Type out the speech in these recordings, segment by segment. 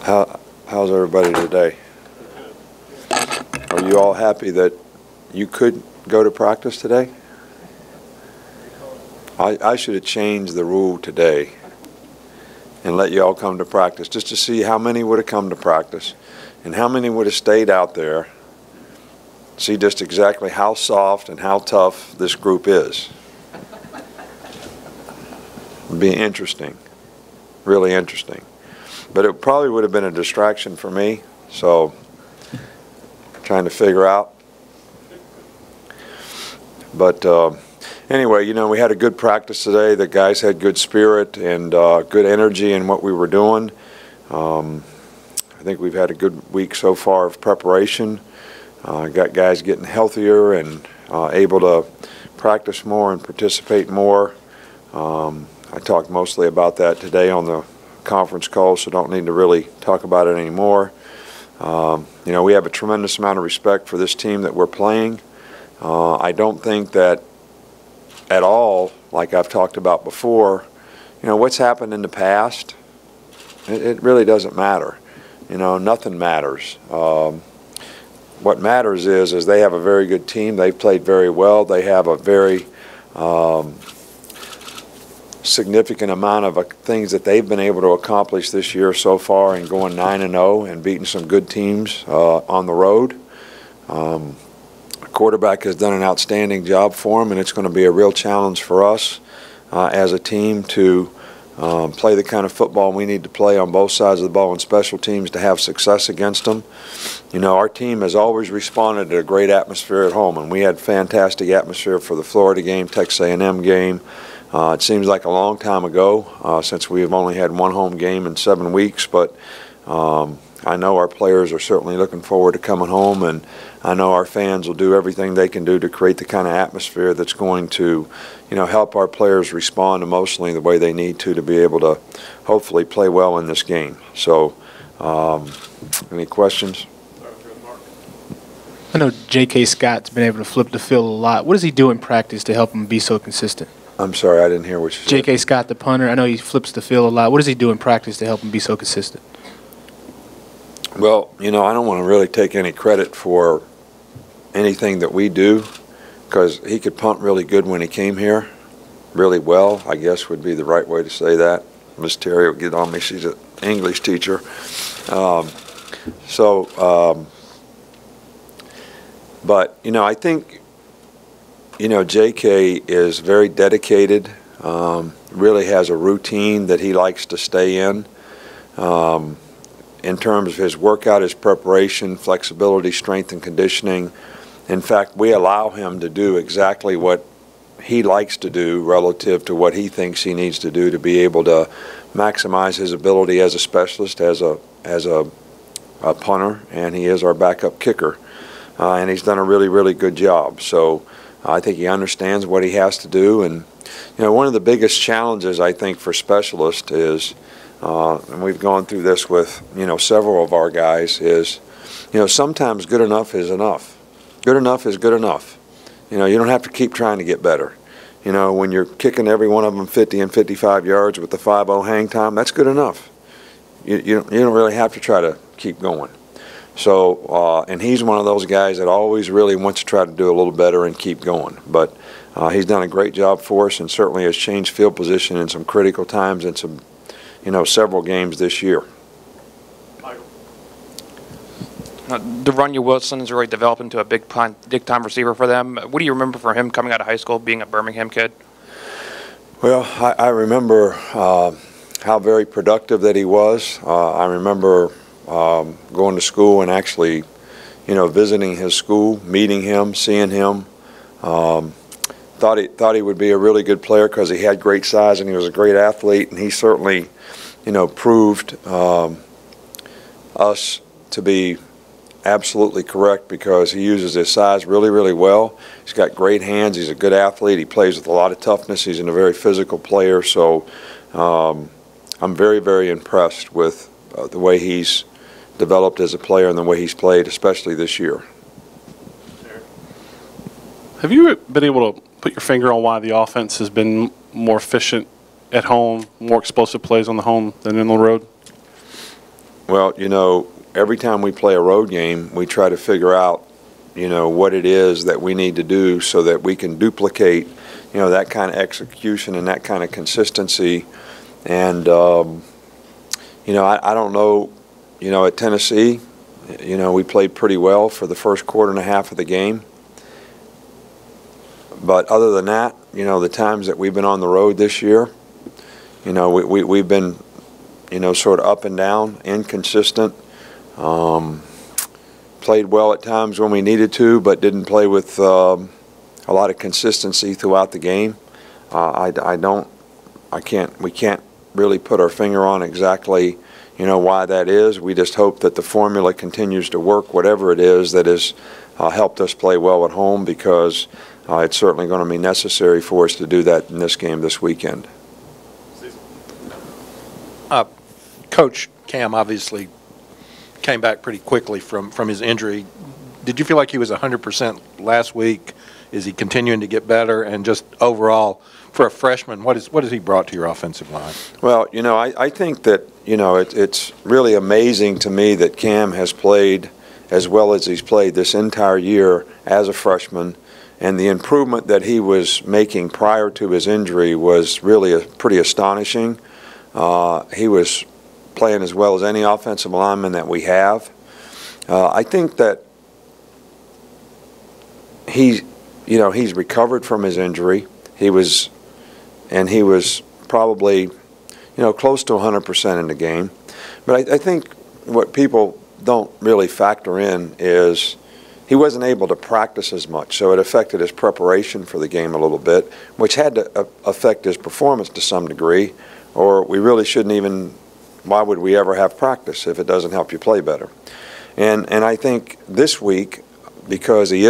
How's everybody today? Are you all happy that you could go to practice today? I should have changed the rule today and let you all come to practice just to see how many would have come to practice and how many would have stayed out there. See just exactly how soft and how tough this group is. It'd be interesting, really interesting. But it probably would have been a distraction for me, so trying to figure out. But anyway, you know, we had a good practice today. The guys had good spirit and good energy in what we were doing. I think we've had a good week so far of preparation. Got guys getting healthier and able to practice more and participate more. I talked mostly about that today on the conference call, so don't need to really talk about it anymore. You know, we have a tremendous amount of respect for this team that we're playing. I don't think that at all, like I've talked about before, you know, what's happened in the past, it really doesn't matter. You know, nothing matters. What matters is they have a very good team. They've played very well. They have a very significant amount of things that they've been able to accomplish this year so far, and going 9-0 and beating some good teams on the road. The quarterback has done an outstanding job for them, and it's going to be a real challenge for us as a team to play the kind of football we need to play on both sides of the ball and special teams to have success against them. You know, our team has always responded to a great atmosphere at home, and we had fantastic atmosphere for the Florida game, Texas A&M game. It seems like a long time ago since we've only had one home game in 7 weeks, but I know our players are certainly looking forward to coming home, and I know our fans will do everything they can do to create the kind of atmosphere that's going to, you know, help our players respond emotionally the way they need to be able to hopefully play well in this game. So, any questions? I know J.K. Scott's been able to flip the field a lot. What does he do in practice to help him be so consistent? I'm sorry, I didn't hear what you said. J.K. Scott, the punter, I know he flips the field a lot. What does he do in practice to help him be so consistent? Well, you know, I don't want to really take any credit for anything that we do, because he could punt really good when he came here, really well, I guess would be the right way to say that. Miss Terry will get on me. She's an English teacher. But, you know, I think, you know, J.K. is very dedicated, really has a routine that he likes to stay in terms of his workout, his preparation, flexibility, strength, and conditioning. In fact, we allow him to do exactly what he likes to do relative to what he thinks he needs to do to be able to maximize his ability as a specialist, as a punter, and he is our backup kicker. And he's done a really, really good job. So I think he understands what he has to do. And, you know, one of the biggest challenges, I think, for specialists is, and we've gone through this with, you know, several of our guys, is, you know, sometimes good enough is enough. Good enough is good enough. You know, you don't have to keep trying to get better. You know, when you're kicking every one of them 50 and 55 yards with the 5-0 hang time, that's good enough. You don't really have to try to keep going. So, and he's one of those guys that always really wants to try to do a little better and keep going. But he's done a great job for us, and certainly has changed field position in some critical times in some, you know, several games this year. De'Runnya Wilson has really developed into a big-time receiver for them. What do you remember from him coming out of high school, being a Birmingham kid? Well, I remember how very productive that he was. I remember going to school and actually, you know, visiting his school, meeting him, seeing him. Thought he would be a really good player because he had great size and he was a great athlete, and he certainly, you know, proved us to be absolutely correct, because he uses his size really, really well. He's got great hands. He's a good athlete. He plays with a lot of toughness. He's a very physical player. So I'm very, very impressed with the way he's developed as a player and the way he's played, especially this year. Have you been able to put your finger on why the offense has been more efficient at home, more explosive plays on the home than in the road? Well, every time we play a road game, we try to figure out, what it is that we need to do so that we can duplicate, that kind of execution and that kind of consistency. And, I don't know, at Tennessee, we played pretty well for the first quarter and a half of the game. But other than that, the times that we've been on the road this year, we've been, sort of up and down, inconsistent. Played well at times when we needed to, but didn't play with a lot of consistency throughout the game. We can't really put our finger on exactly, why that is. We just hope that the formula continues to work, whatever it is that has helped us play well at home, because it's certainly going to be necessary for us to do that in this game this weekend. Coach Cam obviously came back pretty quickly from his injury. Did you feel like he was 100% last week? Is he continuing to get better? And just overall, for a freshman, what has he brought to your offensive line? Well, I think that, it's really amazing to me that Cam has played as well as he's played this entire year as a freshman, and the improvement that he was making prior to his injury was really pretty astonishing. He was playing as well as any offensive lineman that we have. I think that he's recovered from his injury. He was probably, close to 100% in the game. But I think what people don't really factor in is he wasn't able to practice as much, so it affected his preparation for the game a little bit, which had to affect his performance to some degree, or we really shouldn't even, why would we ever have practice if it doesn't help you play better? And I think this week, because he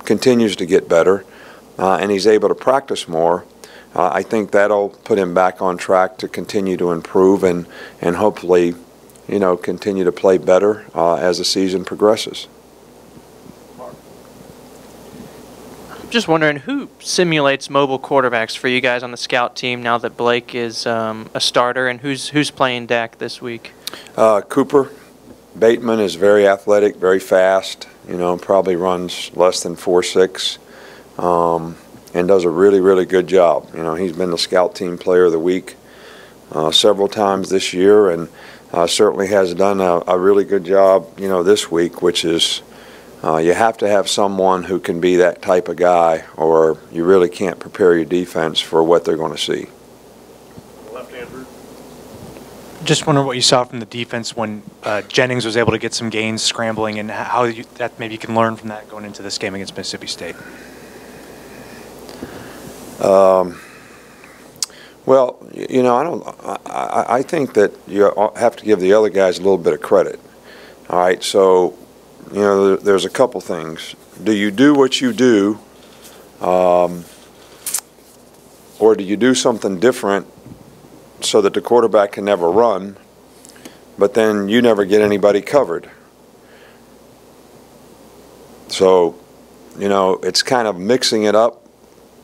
continues to get better and he's able to practice more, I think that'll put him back on track to continue to improve and hopefully, continue to play better as the season progresses. Just wondering, who simulates mobile quarterbacks for you guys on the scout team now that Blake is a starter, and who's playing Dak this week? Cooper Bateman is very athletic, very fast, probably runs less than 4.6, and does a really, really good job. He's been the scout team player of the week several times this year, and certainly has done a really good job, this week, which is you have to have someone who can be that type of guy, or you really can't prepare your defense for what they're going to see. Just wondering what you saw from the defense when Jennings was able to get some gains scrambling, and how that maybe you can learn from that going into this game against Mississippi State. Well, I think that you have to give the other guys a little bit of credit. All right, so there's a couple things. Do you do what you do, or do you do something different so that the quarterback can never run, but then you never get anybody covered? So, it's kind of mixing it up.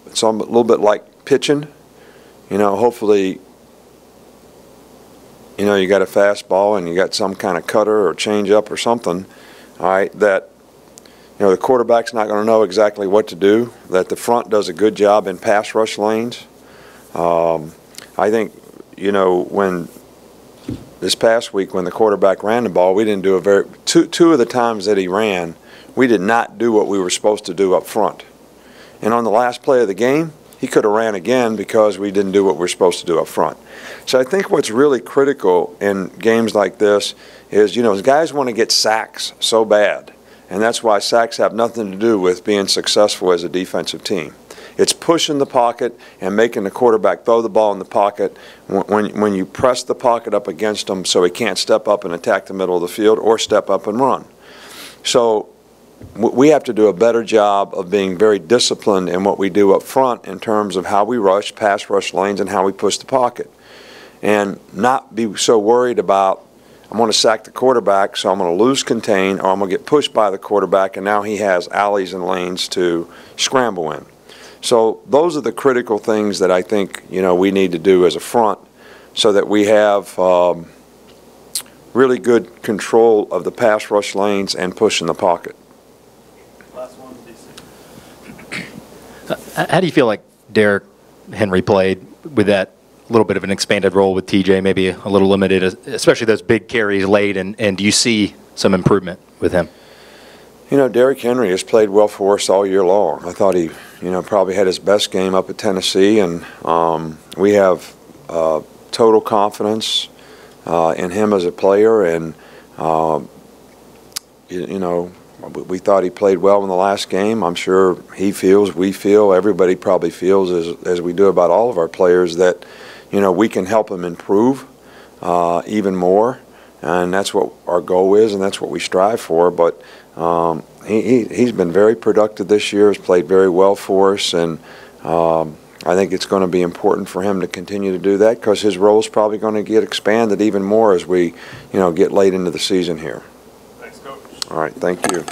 It's a little bit like pitching. Hopefully, you got a fastball and you got some kind of cutter or changeup or something, all right, that, the quarterback's not going to know exactly what to do, that the front does a good job in pass rush lanes. I think, when this past week when the quarterback ran the ball, we didn't do two of the times that he ran, we did not do what we were supposed to do up front. And on the last play of the game, he could have ran again because we didn't do what we're supposed to do up front. So I think what's really critical in games like this is, guys want to get sacks so bad. And that's why sacks have nothing to do with being successful as a defensive team. It's pushing the pocket and making the quarterback throw the ball in the pocket when you press the pocket up against him so he can't step up and attack the middle of the field or step up and run. So we have to do a better job of being very disciplined in what we do up front in terms of how we rush, pass rush lanes, and how we push the pocket. And not be so worried about, I'm going to sack the quarterback, so I'm going to lose contain, or I'm going to get pushed by the quarterback, and now he has alleys and lanes to scramble in. So those are the critical things that I think, we need to do as a front so that we have really good control of the pass rush lanes and push in the pocket. How do you feel like Derrick Henry played with that little bit of an expanded role with TJ, maybe a little limited, especially those big carries late, and do you see some improvement with him? You know, Derrick Henry has played well for us all year long. I thought he, probably had his best game up at Tennessee, and we have total confidence in him as a player, and we thought he played well in the last game. I'm sure he feels, we feel, everybody probably feels as we do about all of our players that, we can help him improve even more, and that's what our goal is, and that's what we strive for. But he's been very productive this year, has played very well for us, and I think it's going to be important for him to continue to do that because his role is probably going to get expanded even more as we, get late into the season here. Thanks, Coach. All right, thank you.